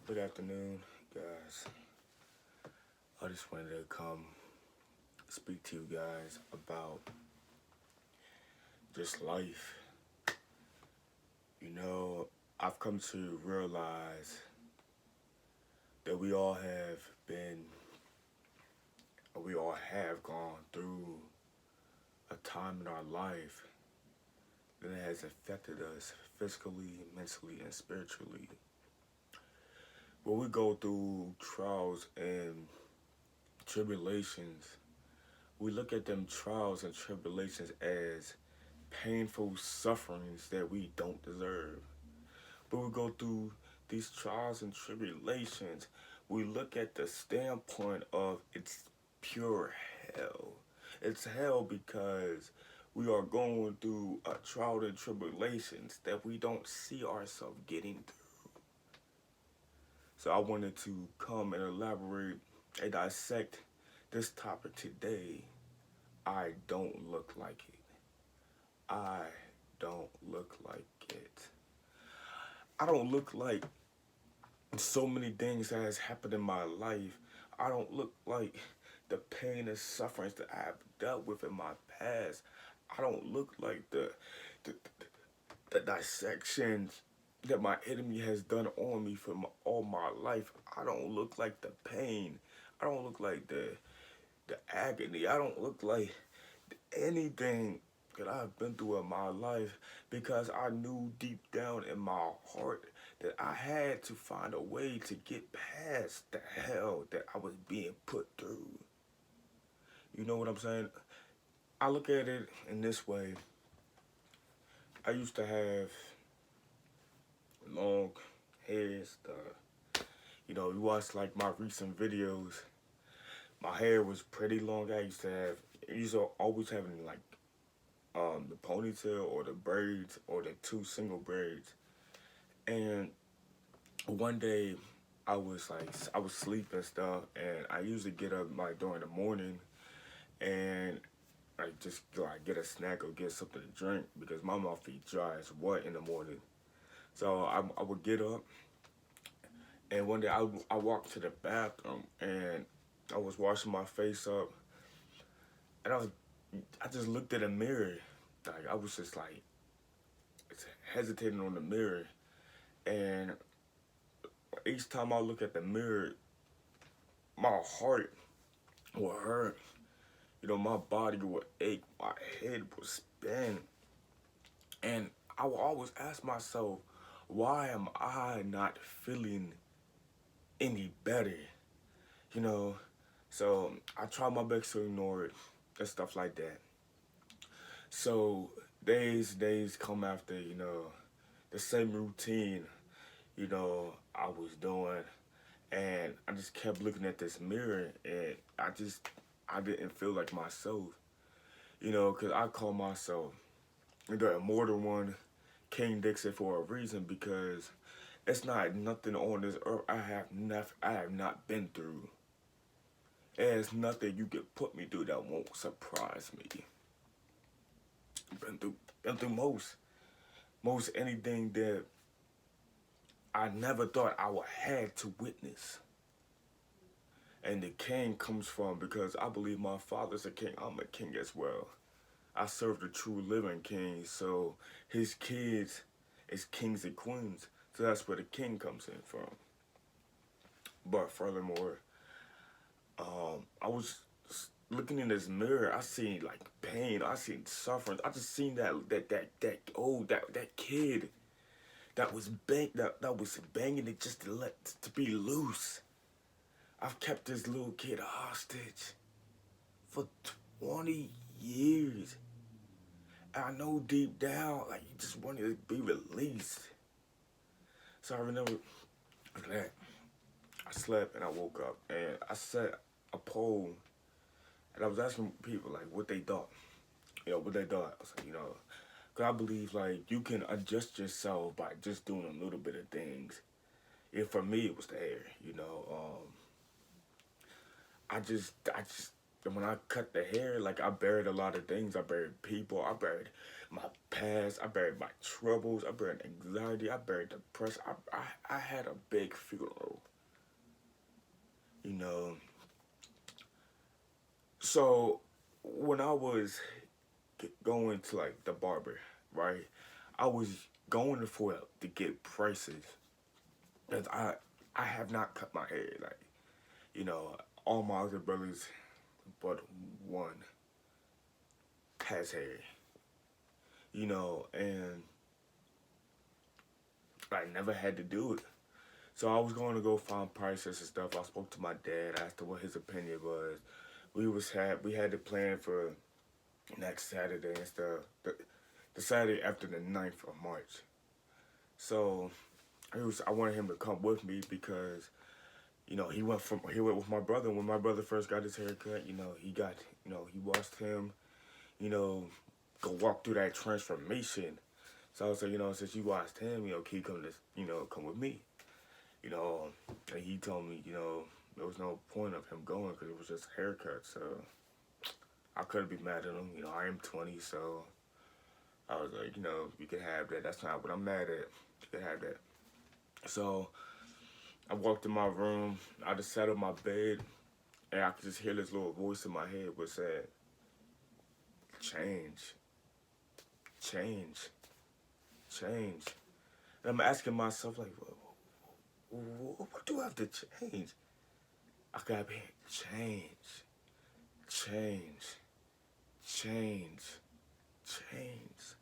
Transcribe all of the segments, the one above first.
Good afternoon, guys. I just wanted to come speak to you guys about just life. You know, I've come to realize that been, we all have gone through a time in our life that has affected us physically, mentally, and spiritually. When we go through trials and tribulations, we look at them trials and tribulations as painful sufferings that we don't deserve. But we go through these trials and tribulations, we look at the standpoint of it's pure hell. It's hell because we are going through a trial and tribulations that we don't see ourselves getting through. So I wanted to come and elaborate and dissect this topic today. I don't look like it. I don't look like it. I don't look like so many things that has happened in my life. I don't look like the pain and sufferings that I have dealt with in my past. I don't look like the, the dissections that my enemy has done on me for all my life. I don't look like the pain. I don't look like the agony. I don't look like anything that I've been through in my life because I knew deep down in my heart that I had to find a way to get past the hell that I was being put through. You know what I'm saying? I look at it in this way. I used to have long hair stuff. You watch like my recent videos. My hair was pretty long. I used to always having like the ponytail or the braids or the two single braids. And one day I was sleep and stuff, and I usually get up like during the morning and I just like get a snack or get something to drink because my mouth be dry as what in the morning. So I would get up, and one day I walked to the bathroom and I was washing my face up, and I just looked at a mirror, like I was just like hesitating on the mirror, and each time I look at the mirror, my heart would hurt. My body would ache, my head would spin, and I would always ask myself, why am I not feeling any better? You know, so I try my best to ignore it and stuff like that. So days come after, the same routine, I was doing, and I just kept looking at this mirror, and I didn't feel like myself, because I call myself the immortal one, King Dixon, for a reason, because it's not nothing on this earth I have not been through. There's nothing you can put me through that won't surprise me. Been through most anything that I never thought I would have to witness. And the king comes from because I believe my father's a king. I'm a king as well. I serve the true living king, so his kids is kings and queens. So that's where the king comes in from. But furthermore, I was looking in this mirror. I seen like pain. I seen suffering. I just seen that kid that was banging it just to be loose. I've kept this little kid hostage for 20 years. And I know deep down, like, he just wanted to be released. So I remember that I slept and I woke up and I set a poll and I was asking people, like, what they thought. What they thought. I was like, because I believe, like, you can adjust yourself by just doing a little bit of things. And for me, it was the hair. When I cut the hair, like I buried a lot of things. I buried people. I buried my past. I buried my troubles. I buried anxiety. I buried depression. I had a big funeral. You know. So when I was going to like the barber, right? I was going for it to get prices. And I have not cut my hair. Like, you know, all my other brothers but one has hair. You know, and I never had to do it. So I was going to go find prices and stuff. I spoke to my dad, asked him what his opinion was. We had the plan for next Saturday and stuff. The Saturday after the 9th of March. So I wanted him to come with me because, you know, he went with my brother. When my brother first got his haircut, you know, he watched him, you know, go walk through that transformation. So I was like, you know, since you watched him, you know, can you come with me? You know, and he told me, you know, there was no point of him going because it was just a haircut. So I couldn't be mad at him. You know, I am 20, so I was like, you know, you can have that. That's not what I'm mad at. You can have that. So I walked in my room. I just sat on my bed, and I could just hear this little voice in my head which said, change, change, change. And I'm asking myself, like, what do I have to change? I gotta be change, change, change, change.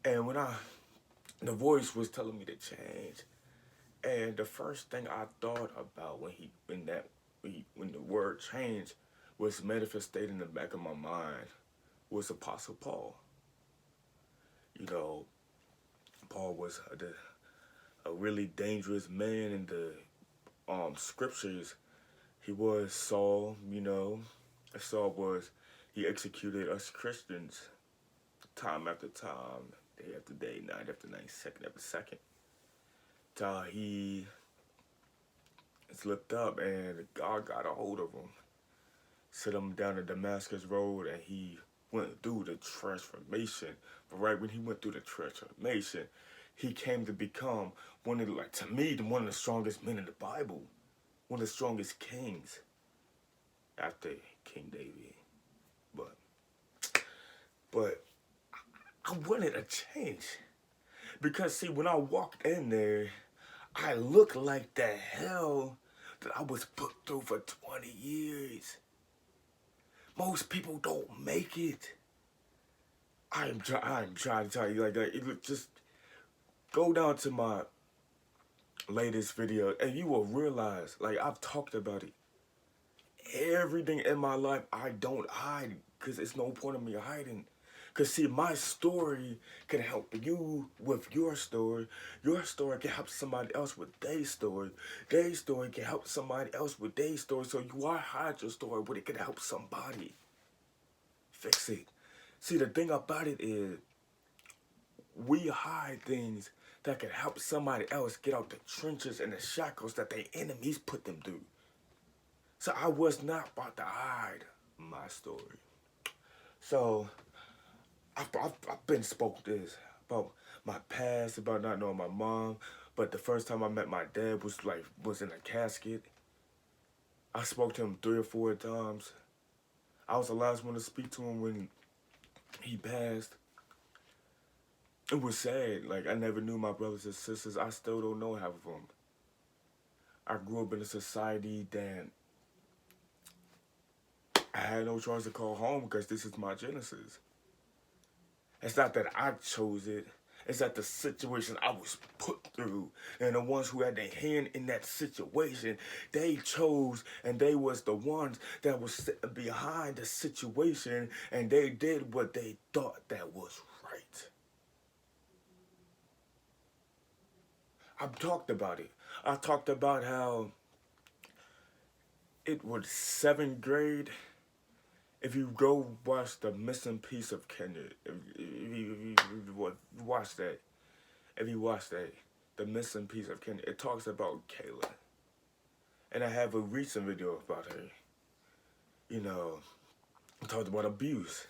And the voice was telling me to change. And the first thing I thought about when the word change was manifested in the back of my mind was Apostle Paul. You know, Paul was a really dangerous man in the scriptures. He was Saul, you know. He executed us Christians time after time, day after day, night after night, second after second. Till he slipped up and God got a hold of him, set him down the Damascus Road, and he went through the transformation. But right when he went through the transformation, he came to become one of the strongest men in the Bible, one of the strongest kings after King David. But I wanted a change because see, when I walked in there, I looked like the hell that I was put through for 20 years. Most people don't make it. I'm trying to tell you like that. Just go down to my latest video and you will realize, like, I've talked about it. Everything in my life I don't hide because it's no point in me hiding. Because see, my story can help you with your story. Your story can help somebody else with their story. Their story can help somebody else with their story. So you are hide your story, but it can help somebody. Fix it. See, the thing about it is, we hide things that can help somebody else get out the trenches and the shackles that their enemies put them through. So I was not about to hide my story. So I've been spoke this about my past, about not knowing my mom. But the first time I met my dad was in a casket. I spoke to him 3 or 4 times. I was the last one to speak to him when he passed. It was sad. Like, I never knew my brothers and sisters. I still don't know half of them. I grew up in a society that I had no choice to call home because this is my genesis. It's not that I chose it. It's that the situation I was put through and the ones who had their hand in that situation, they chose and they was the ones that was sitting behind the situation and they did what they thought that was right. I've talked about it. I talked about how it was 7th grade. If you go watch The Missing Piece of Kenya, if you watch that, The Missing Piece of Kenya, it talks about Kayla. And I have a recent video about her. You know, it talked about abuse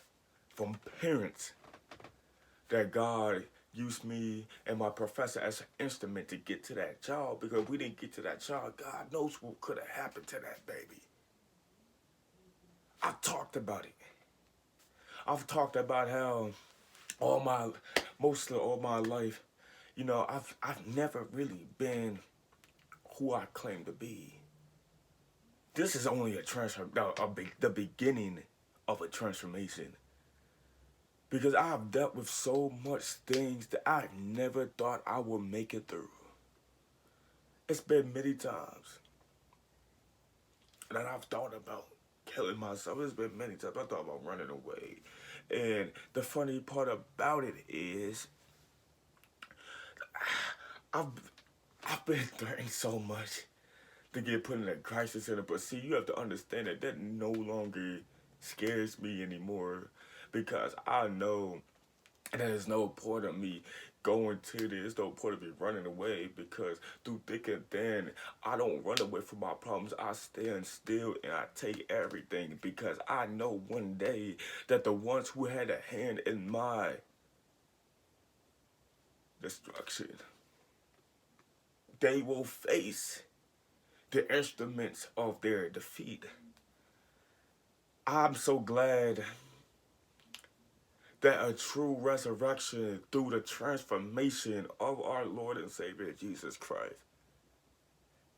from parents. that God used me and my professor as an instrument to get to that child, because if we didn't get to that child, God knows what could have happened to that baby. I've talked about it. I've talked about how all my, mostly all my life, I've never really been who I claim to be. This is only the beginning of a transformation. Because I've dealt with so much things that I never thought I would make it through. It's been many times that I've thought about killing myself. It's been many times I thought about running away. And the funny part about it is I've been threatened so much to get put in a crisis center. But see, you have to understand that no longer scares me anymore, because I know there's no point of me going to this, there's no point of me running away, because through thick and thin, I don't run away from my problems. I stand still and I take everything, because I know one day that the ones who had a hand in my destruction, they will face the instruments of their defeat. I'm so glad that a true resurrection through the transformation of our Lord and Savior Jesus Christ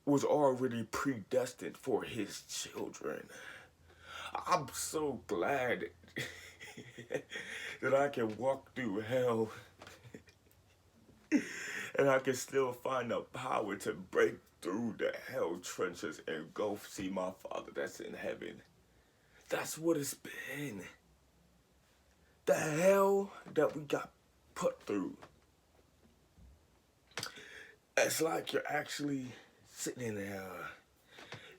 was already predestined for his children. I'm so glad that I can walk through hell and I can still find the power to break through the hell trenches and go see my Father that's in heaven. That's what it's been. The hell that we got put through. It's like you're actually sitting in there.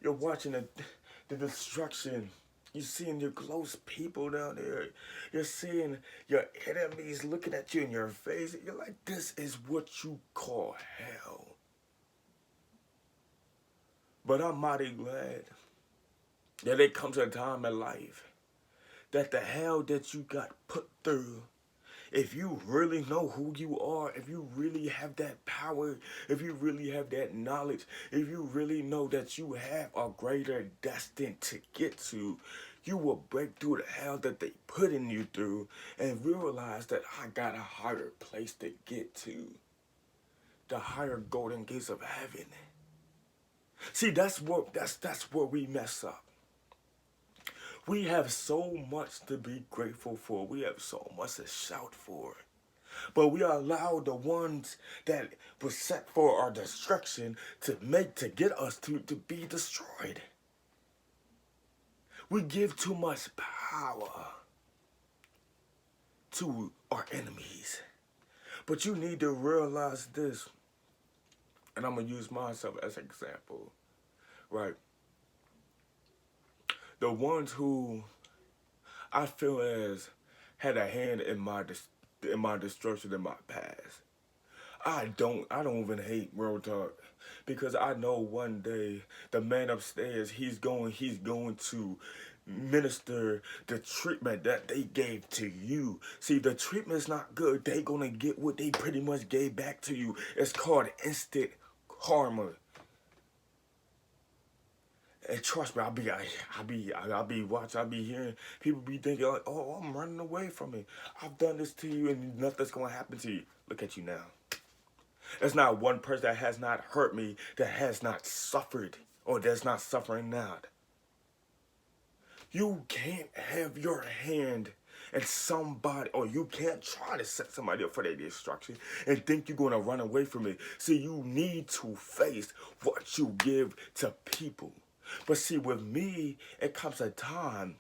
You're watching the destruction. You're seeing your close people down there. You're seeing your enemies looking at you in your face. You're like, this is what you call hell. But I'm mighty glad that it comes a time in life that the hell that you got put through, if you really know who you are, if you really have that power, if you really have that knowledge, if you really know that you have a greater destiny to get to, you will break through the hell that they putting you through and realize that I got a higher place to get to. The higher golden gates of heaven. See, that's where we mess up. We have so much to be grateful for. We have so much to shout for. But we allow the ones that were set for our destruction to get us to be destroyed. We give too much power to our enemies. But you need to realize this, and I'm going to use myself as an example, right? The ones who I feel as had a hand in my destruction in my past. I don't even hate real talk, because I know one day the man upstairs, he's going to minister the treatment that they gave to you. See, the treatment's not good. They gonna get what they pretty much gave back to you. It's called instant karma. And trust me, I'll be watching, I'll be hearing people be thinking like, oh, I'm running away from it. I've done this to you and nothing's gonna happen to you. Look at you now. There's not one person that has not hurt me that has not suffered or that's not suffering now. You can't have your hand in somebody, or you can't try to set somebody up for their destruction and think you're gonna run away from it. See, you need to face what you give to people. But see, with me, it comes a time,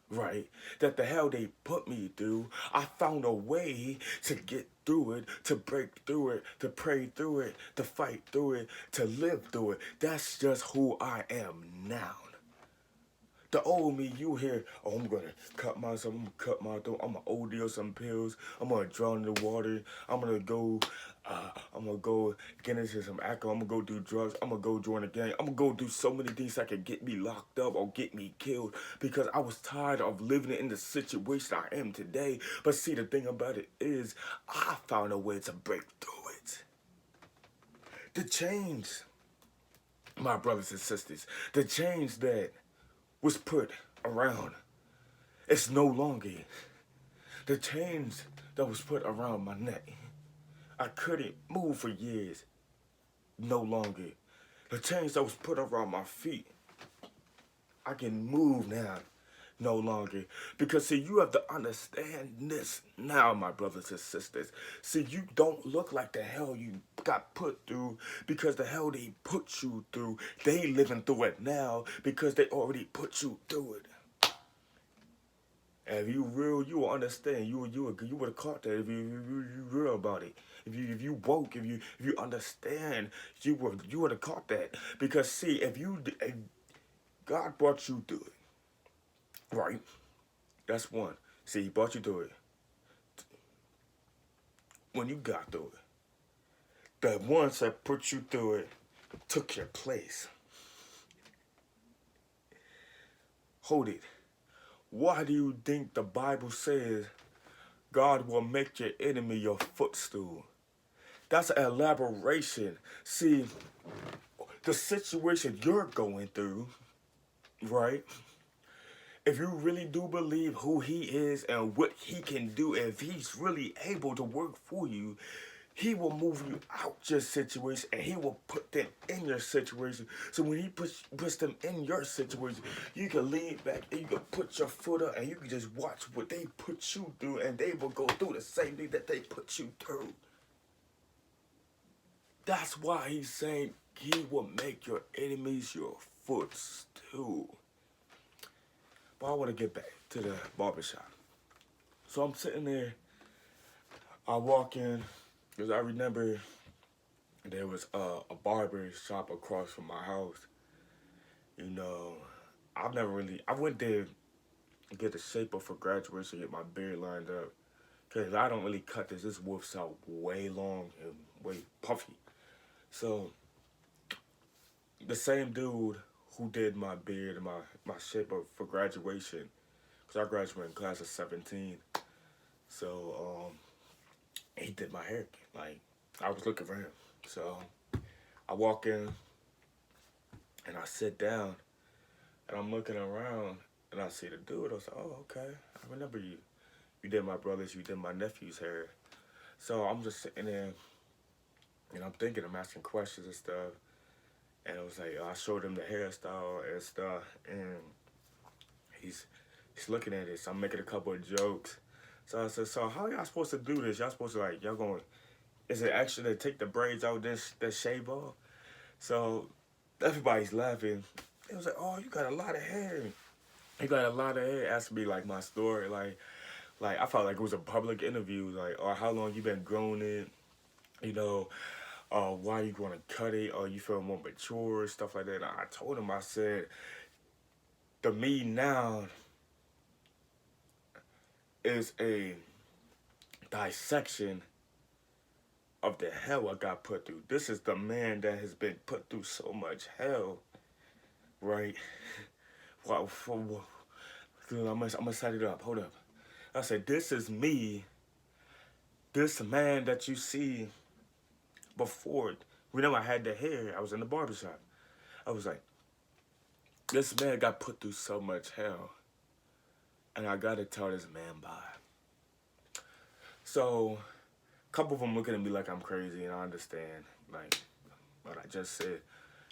right, that the hell they put me through, I found a way to get through it, to break through it, to pray through it, to fight through it, to live through it. That's just who I am now. The old me, you hear, oh, I'm gonna cut myself, I'm gonna cut my throat, I'm gonna OD on some pills, I'm gonna drown in the water, I'm gonna go I'm gonna go get into some alcohol. I'm gonna go do drugs. I'm gonna go join a gang. I'm gonna go do so many things that could get me locked up or get me killed because I was tired of living in the situation I am today. But see, the thing about it is, I found a way to break through it. The change, my brothers and sisters, the change that was put around, it's no longer the change that was put around my neck. I couldn't move for years. No longer. The chains that was put around my feet, I can move now. No longer. Because see, you have to understand this now, my brothers and sisters. See, you don't look like the hell you got put through because the hell they put you through, they living through it now because they already put you through it. And if you real, you will understand. You would have caught that if you real about it. If you woke, if you understand, you would have caught that. Because see, if God brought you through it, right? That's one. See, He brought you through it. When you got through it, the ones that put you through it took your place. Hold it. Why do you think the Bible says God will make your enemy your footstool? That's an elaboration. See, the situation you're going through, right? If you really do believe who He is and what He can do, if He's really able to work for you, He will move you out your situation and He will put them in your situation. So when He puts them in your situation, you can lean back and you can put your foot up and you can just watch what they put you through and they will go through the same thing that they put you through. That's why He's saying He will make your enemies your footstool. But I want to get back to the barbershop. So I'm sitting there. I walk in because I remember there was a barber shop across from my house. You know, I went there to get the shape up for graduation, get my beard lined up. Because I don't really cut this. This wolf's out way long and way puffy. So, the same dude who did my beard and my shape up for graduation, because I graduated in class of 17. So, he did my hair. Like, I was looking for him. So, I walk in and I sit down and I'm looking around and I see the dude. I was like, oh, okay. I remember you. You did my brother's, you did my nephew's hair. So, I'm just sitting there and I'm thinking, I'm asking questions and stuff. And I was like, I showed him the hairstyle and stuff, and he's looking at it. So I'm making a couple of jokes. So I said, so how y'all supposed to do this? Y'all supposed to is it actually to take the braids out, then shave off? So everybody's laughing. It was like, oh, you got a lot of hair. You got a lot of hair. Asking me like my story, like I felt like it was a public interview, like, or how long you been growing it, you know. Why you gonna cut it, or you feel more mature, stuff like that. And I told him, I said, the me now is a dissection of the hell I got put through. This is the man that has been put through so much hell, right? Well, I'm gonna set it up. Hold up. I said, this is me. This man that you see before. Whenever I had the hair, I was in the barbershop. I was like, this man got put through so much hell. And I gotta tell this man bye. So, a couple of them looking at me like I'm crazy, and I understand, like, what I just said.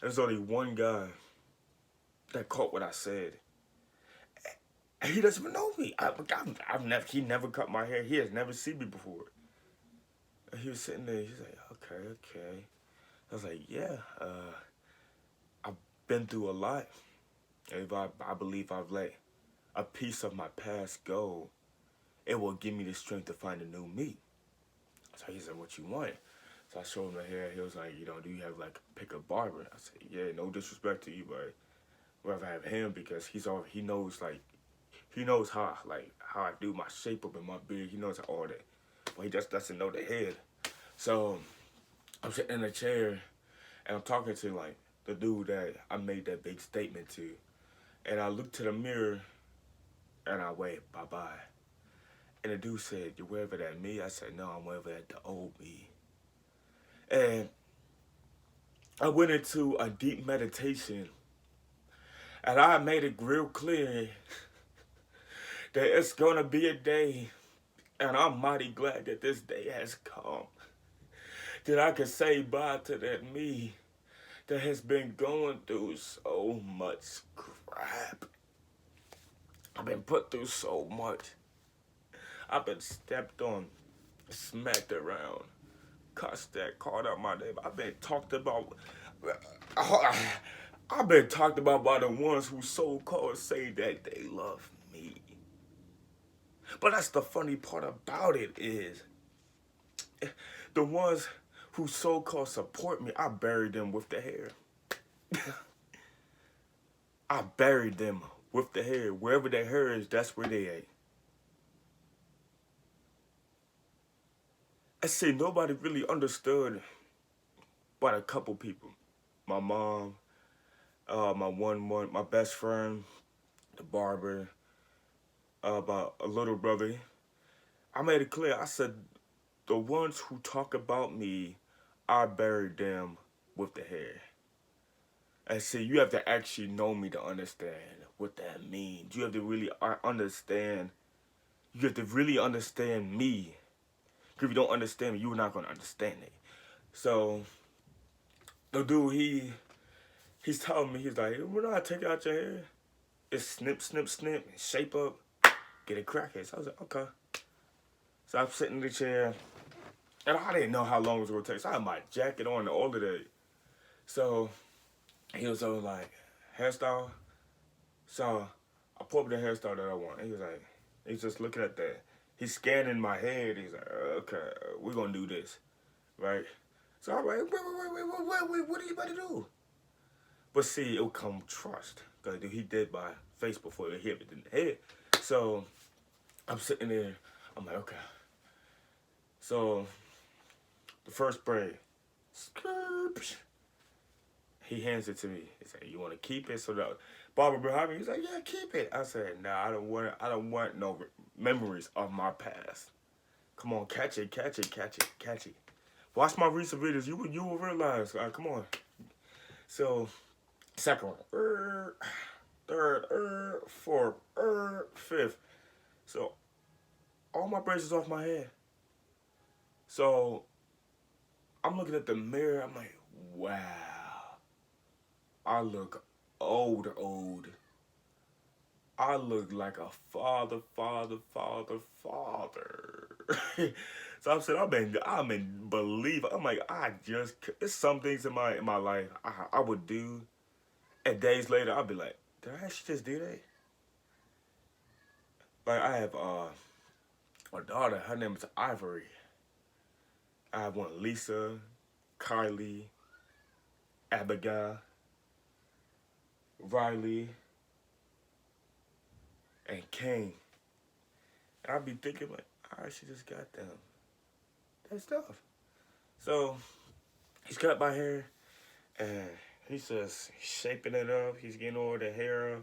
There's only one guy that caught what I said. And he doesn't even know me. He never cut my hair. He has never seen me before. And he was sitting there, he's like, okay. I was like, yeah, I've been through a lot. If I believe I've let a piece of my past go, it will give me the strength to find a new me. So he said, what you want? So I showed him the hair. He was like, do you have like pick a barber? I said, yeah, no disrespect to you, but I'd rather have him because he knows how I do my shape up in my beard. He knows all that. But he just doesn't know the head. So I'm sitting in a chair and I'm talking to like the dude that I made that big statement to. And I looked to the mirror and I waved bye bye. And the dude said, "You waving at me?" I said, "No, I'm waving at the old me." And I went into a deep meditation and I made it real clear that it's gonna be a day, and I'm mighty glad that this day has come. That I can say bye to that me that has been going through so much crap. I've been put through so much. I've been stepped on, smacked around, cussed at, called out my name. I've been talked about. I've been talked about by the ones who so-called say that they love me. But that's the funny part about it is the ones who so-called support me, I buried them with the hair. I buried them with the hair. Wherever their hair is, that's where they at. I see nobody really understood but a couple people. My mom, my best friend, the barber, my little brother. I made it clear. I said, the ones who talk about me, I buried them with the hair. And see, you have to actually know me to understand what that means. You have to really understand. You have to really understand me. Because if you don't understand me, you're not going to understand it. So, the dude, he's telling me, he's like, when I take out your hair, it's snip, snip, snip, shape up, get it crackhead. So I was like, okay. So I'm sitting in the chair, and I didn't know how long it was going to take. So I had my jacket on all of that. So he was all like, hairstyle? So I pulled up the hairstyle that I want. He was like, he's just looking at that. He's scanning my head. He's like, okay, we're going to do this, right? So I'm like, wait, what are you about to do? But see, it'll come trust. Because he did my face before he hit it in the head. So I'm sitting there. I'm like, okay. So the first spray, he hands it to me. He said, "You want to keep it?" So the barber behind me, he's like, "Yeah, keep it." I said, "Nah, I don't want no memories of my past. Come on, catch it. Watch my recent videos. You will realize. Come on." So second one, third, fourth, fifth. So all my braids is off my head. So I'm looking at the mirror. I'm like, wow. I look old. I look like a father. So I'm saying, I'm in belief. I'm like, it's some things in my life I would do, and days later I'll be like, did I actually just do that? Like I have a daughter. Her name is Ivory. I have one, Lisa, Kylie, Abigail, Riley, and Kane. And I'd be thinking like, I actually just got them. That stuff. So he's cut my hair and he's just shaping it up. He's getting all the hair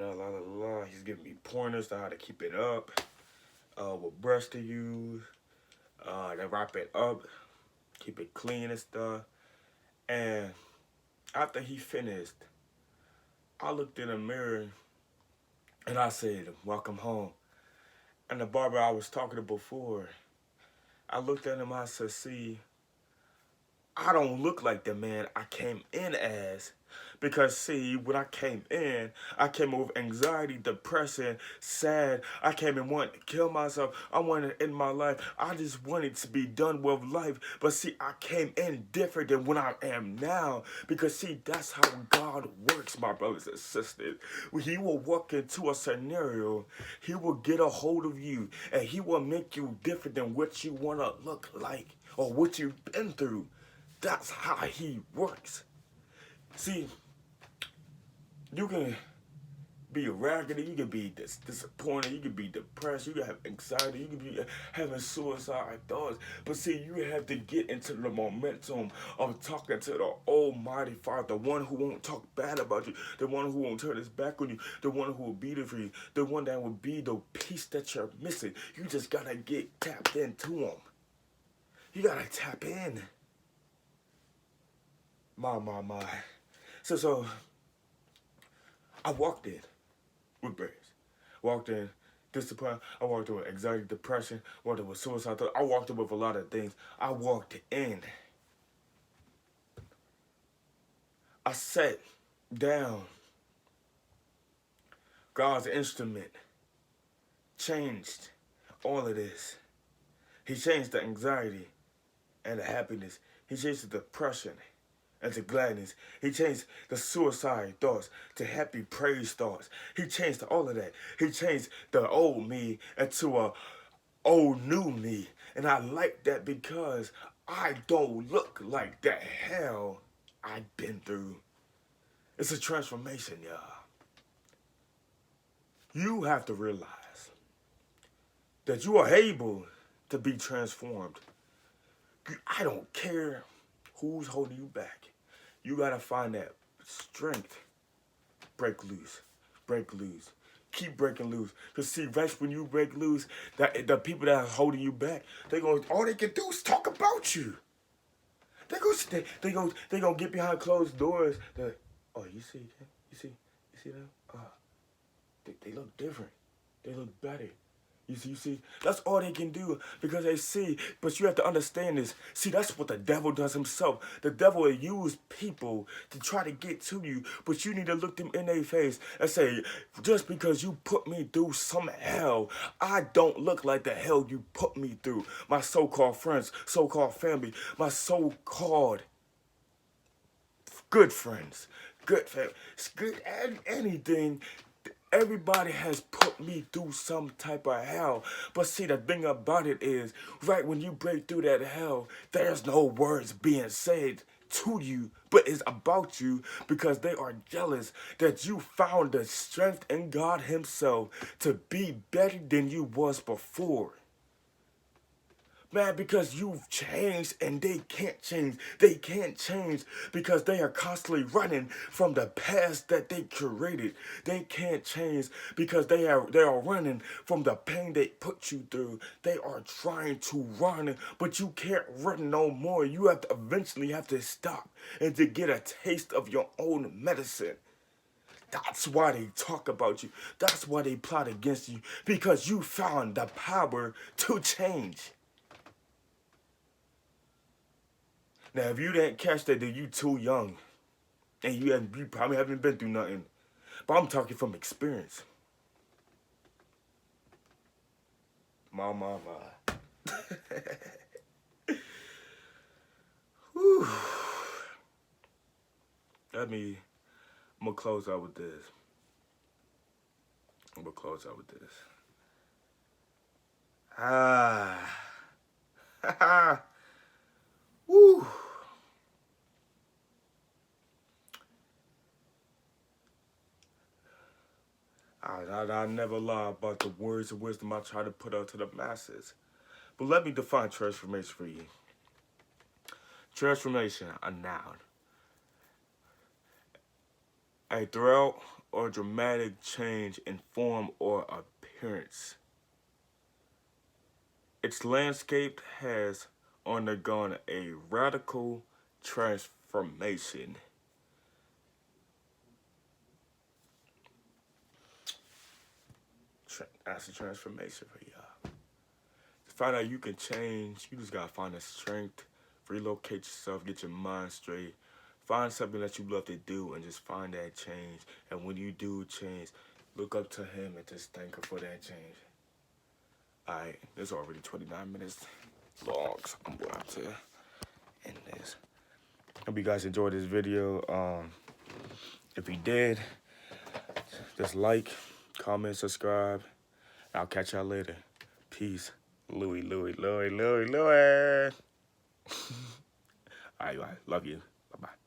up. He's giving me pointers on how to keep it up. What brush to use. To wrap it up. Keep it clean and stuff. And after he finished, I looked in the mirror and I said, "Welcome home." And the barber I was talking to before, I looked at him, I said, "See, I don't look like the man I came in as." Because see, when I came in with anxiety, depression, sad. I came in wanting to kill myself. I wanted to end my life. I just wanted to be done with life. But see, I came in different than when I am now. Because see, that's how God works, my brothers and sisters. When He will walk into a scenario, He will get a hold of you. And He will make you different than what you want to look like or what you've been through. That's how He works. See, you can be raggedy, you can be disappointed, you can be depressed, you can have anxiety, you can be having suicide thoughts. But see, you have to get into the momentum of talking to the Almighty Father, the one who won't talk bad about you, the one who won't turn his back on you, the one who will be there for you, the one that will be the piece that you're missing. You just gotta get tapped into him. You gotta tap in. My. So I walked in with braids. Walked in discipline. I walked in with anxiety, depression. Walked in with suicide thoughts. I walked in with a lot of things. I walked in. I sat down. God's instrument changed all of this. He changed the anxiety and the happiness. He changed the depression and to gladness. He changed the suicide thoughts to happy praise thoughts. He changed all of that. He changed the old me into a old new me. And I like that because I don't look like the hell I've been through. It's a transformation, y'all. You have to realize that you are able to be transformed. I don't care who's holding you back. You gotta find that strength. Break loose. Break loose. Keep breaking loose. Cause see, right when you break loose, that the people that are holding you back, all they can do is talk about you. They gonna get behind closed doors. They're like, oh, you see them? They look different. They look better. You see, that's all they can do because they see. But you have to understand this. See, that's what the devil does himself. The devil will use people to try to get to you, but you need to look them in their face and say, just because you put me through some hell, I don't look like the hell you put me through. My so-called friends, so-called family, my so-called good friends, good family, good anything. Everybody has put me through some type of hell. But see, the thing about it is, right when you break through that hell, there's no words being said to you, but it's about you because they are jealous that you found the strength in God himself to be better than you was before. Man, because you've changed and they can't change. They can't change because they are constantly running from the past that they created. They can't change because they are running from the pain they put you through. They are trying to run, but you can't run no more. You have to eventually have to stop and to get a taste of your own medicine. That's why they talk about you. That's why they plot against you, because you found the power to change. Now, if you didn't catch that, then you too young. And you probably haven't been through nothing. But I'm talking from experience. My. Whew. I'm going to close out with this. Woo. I never lie about the words of wisdom I try to put out to the masses. But let me define transformation for you. Transformation, a noun. A thorough or dramatic change in form or appearance. Its landscape has undergone a radical transformation. That's a transformation for y'all. To find out you can change, you just gotta find the strength, relocate yourself, get your mind straight, find something that you love to do, and just find that change. And when you do change, look up to him and just thank him for that change. Alright, this is already 29 minutes long, so I'm going to end this. Hope you guys enjoyed this video. If you did, just like, comment, subscribe. I'll catch y'all later. Peace. Louie. All right, love you. Bye-bye.